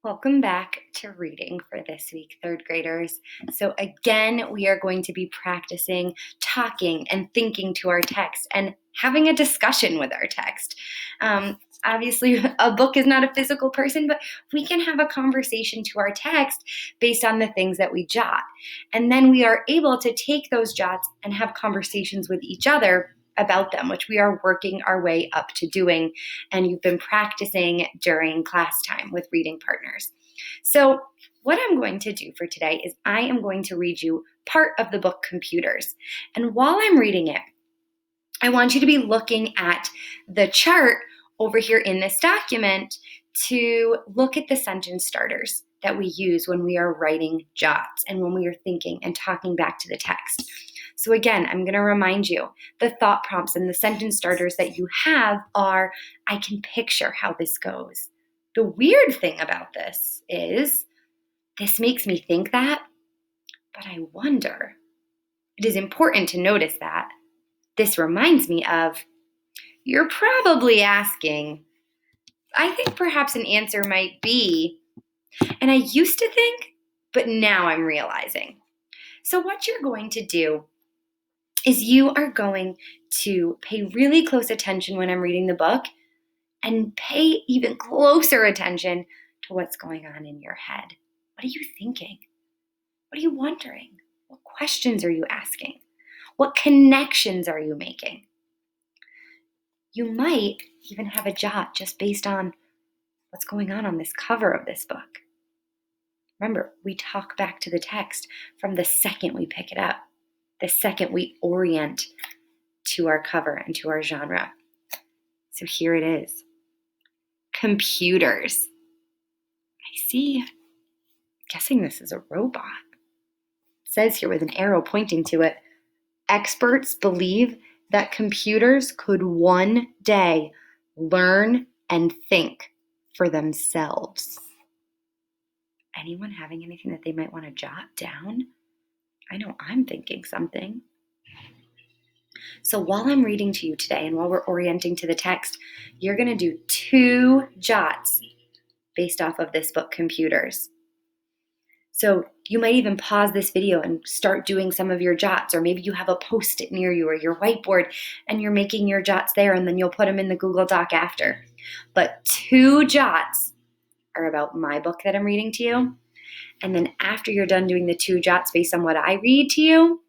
Welcome back to reading for this week, third graders. So again, we are going to be practicing talking and thinking to our text and having a discussion with our text. Obviously, a book is not a physical person, but we can have a conversation to our text based on the things that we jot. And then we are able to take those jots and have conversations with each other about them, which we are working our way up to doing, and you've been practicing during class time with reading partners. So what I'm going to do for today is I am going to read you part of the book Computers. And while I'm reading it, I want you to be looking at the chart over here in this document to look at the sentence starters that we use when we are writing jots and when we are thinking and talking back to the text. So again, I'm going to remind you, the thought prompts and the sentence starters that you have are, I can picture how this goes. The weird thing about this is, this makes me think that, but I wonder. It is important to notice that. This reminds me of, you're probably asking, I think perhaps an answer might be, and I used to think, but now I'm realizing. So what you're going to do is you are going to pay really close attention when I'm reading the book and pay even closer attention to what's going on in your head. What are you thinking? What are you wondering? What questions are you asking? What connections are you making? You might even have a jot just based on what's going on this cover of this book. Remember, we talk back to the text from the second we pick it up, the second we orient to our cover and to our genre. So here it is. Computers. I see. I'm guessing this is a robot. It says here with an arrow pointing to it, experts believe that computers could one day learn and think for themselves. Anyone having anything that they might want to jot down? I know I'm thinking something. So while I'm reading to you today and while we're orienting to the text, you're going to do 2 jots based off of this book, Computers. So you might even pause this video and start doing some of your jots, or maybe you have a Post-it near you or your whiteboard and you're making your jots there, and then you'll put them in the Google Doc after. But 2 jots are about my book that I'm reading to you. And then after you're done doing the 2 jots based on what I read to you,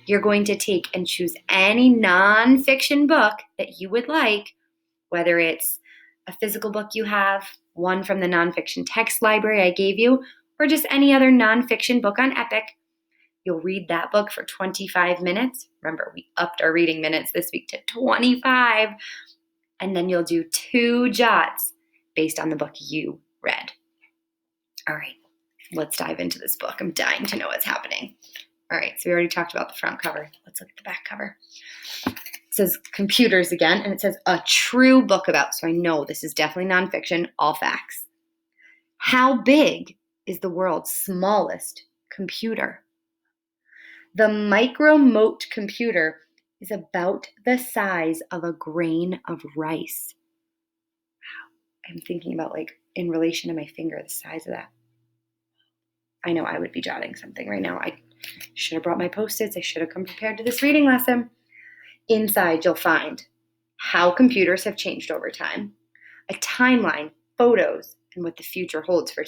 you're going to take and choose any nonfiction book that you would like, whether it's a physical book you have, one from the nonfiction text library I gave you, or just any other nonfiction book on Epic. You'll read that book for 25 minutes. Remember, we upped our reading minutes this week to 25. And then you'll do 2 jots based on the book you read. All right, let's dive into this book. I'm dying to know what's happening. All right, so we already talked about the front cover. Let's look at the back cover. It says Computers again, and it says a true book about, so I know this is definitely nonfiction, all facts. How big is the world's smallest computer? The micromote computer is about the size of a grain of rice. Wow, I'm thinking about, like, in relation to my finger, the size of that. I know I would be jotting something right now. I should have brought my Post-its. I should have come prepared to this reading lesson. Inside, you'll find how computers have changed over time, a timeline, photos, and what the future holds for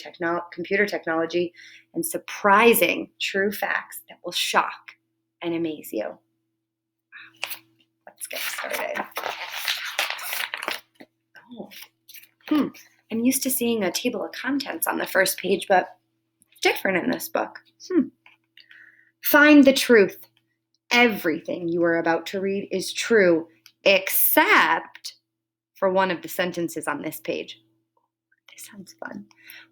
computer technology, and surprising true facts that will shock and amaze you. Let's get started. I'm used to seeing a table of contents on the first page, but different in this book. Find the truth. Everything you are about to read is true, except for one of the sentences on this page. This sounds fun.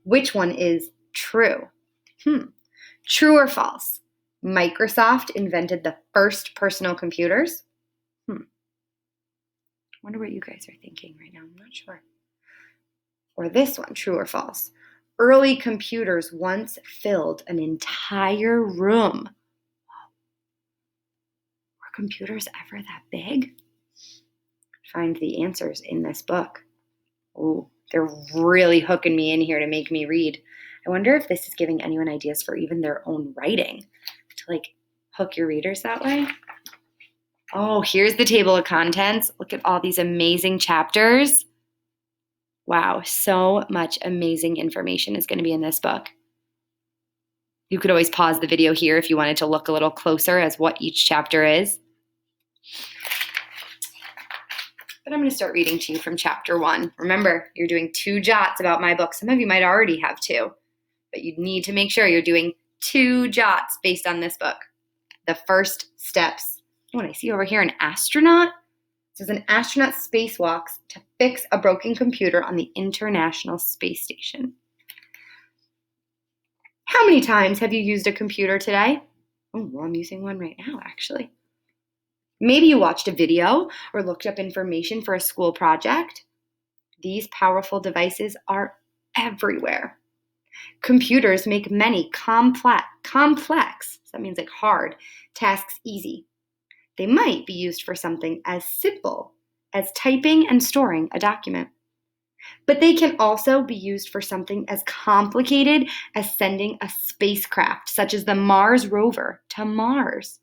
Which one is true? True or false? Microsoft invented the first personal computers? Wonder what you guys are thinking right now. I'm not sure. Or this one, true or false? Early computers once filled an entire room. Were computers ever that big? Find the answers in this book. Oh, They're really hooking me in here to make me read. I wonder if this is giving anyone ideas for even their own writing to like hook your readers that way. Oh, here's the table of contents. Look at all these amazing chapters. Wow, so much amazing information is going to be in this book. You could always pause the video here if you wanted to look a little closer as what each chapter is. But I'm going to start reading to you from chapter 1. Remember, you're doing 2 jots about my book. Some of you might already have 2, but you need to make sure you're doing 2 jots based on this book. The first steps. Oh, and I see over here an astronaut. It says an astronaut spacewalks to fix a broken computer on the International Space Station. How many times have you used a computer today? Oh, well, I'm using one right now, actually. Maybe you watched a video or looked up information for a school project. These powerful devices are everywhere. Computers make many complex, so that means like hard, tasks easy. They might be used for something as simple as typing and storing a document. But they can also be used for something as complicated as sending a spacecraft, such as the Mars rover, to Mars.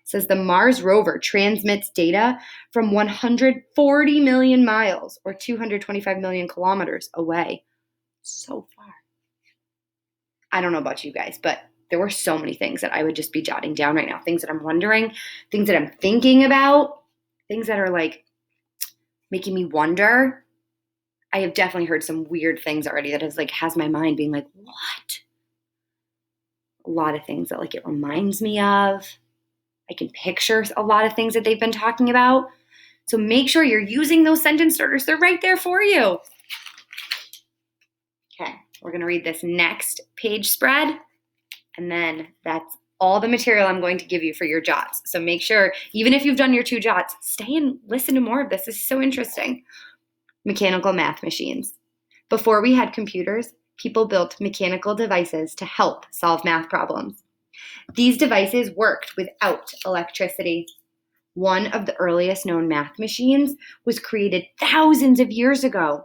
It says the Mars rover transmits data from 140 million miles or 225 million kilometers away. So far. I don't know about you guys, but there were so many things that I would just be jotting down right now. Things that I'm wondering, things that I'm thinking about, things that are like making me wonder. I have definitely heard some weird things already that has my mind being like, what? A lot of things that like it reminds me of. I can picture a lot of things that they've been talking about. So make sure you're using those sentence starters. They're right there for you. Okay, we're going to read this next page spread, and then that's all the material I'm going to give you for your jots. So make sure, even if you've done your 2 jots, stay and listen to more of this. This is so interesting. Mechanical math machines. Before we had computers, people built mechanical devices to help solve math problems. These devices worked without electricity. One of the earliest known math machines was created thousands of years ago.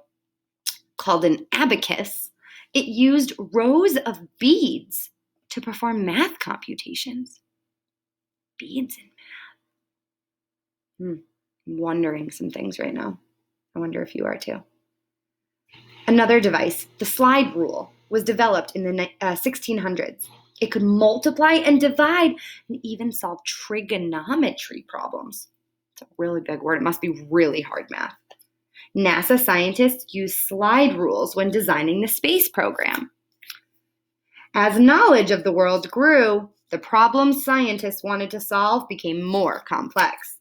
Called an abacus, it used rows of beads to perform math computations. Beads in math. I'm wondering some things right now. I wonder if you are too. Another device, the slide rule, was developed in the 1600s. It could multiply and divide and even solve trigonometry problems. It's a really big word. It must be really hard math. NASA scientists used slide rules when designing the space program. As knowledge of the world grew, the problems scientists wanted to solve became more complex.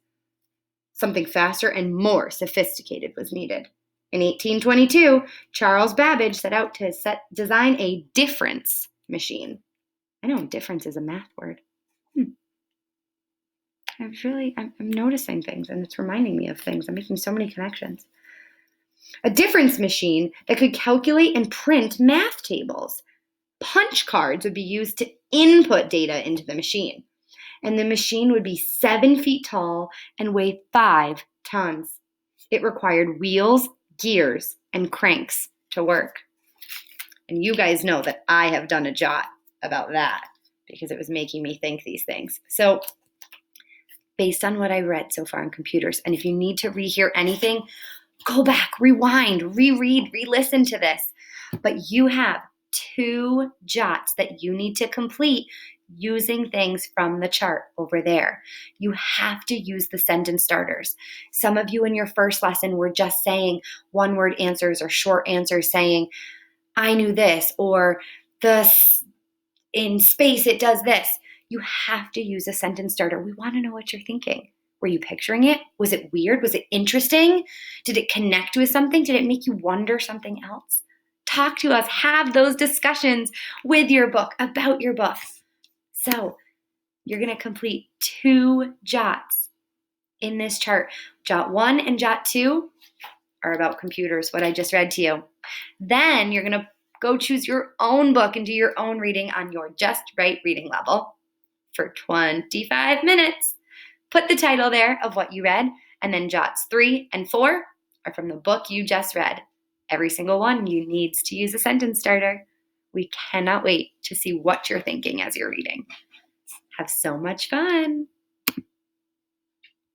Something faster and more sophisticated was needed. In 1822, Charles Babbage set out to design a difference machine. I know difference is a math word. I'm noticing things, and it's reminding me of things. I'm making so many connections. A difference machine that could calculate and print math tables. Punch cards would be used to input data into the machine, and the machine would be 7 feet tall and weigh 5 tons. It required wheels, gears, and cranks to work. And you guys know that I have done a jot about that because it was making me think these things. So based on what I read so far on computers, and if you need to rehear anything, go back, rewind, reread, re-listen to this. But you have 2 jots that you need to complete using things from the chart over there. You have to use the sentence starters. Some of you in your first lesson were just saying one-word answers or short answers saying, I knew this, or in space it does this. You have to use a sentence starter. We want to know what you're thinking. Were you picturing it? Was it weird? Was it interesting? Did it connect with something? Did it make you wonder something else? Talk to us. Have those discussions with your book, about your book. So you're going to complete 2 jots in this chart. Jot 1 and jot 2 are about computers, what I just read to you. Then you're going to go choose your own book and do your own reading on your just right reading level for 25 minutes. Put the title there of what you read, and then jots 3 and 4 are from the book you just read. Every single one you needs to use a sentence starter. We cannot wait to see what you're thinking as you're reading. Have so much fun.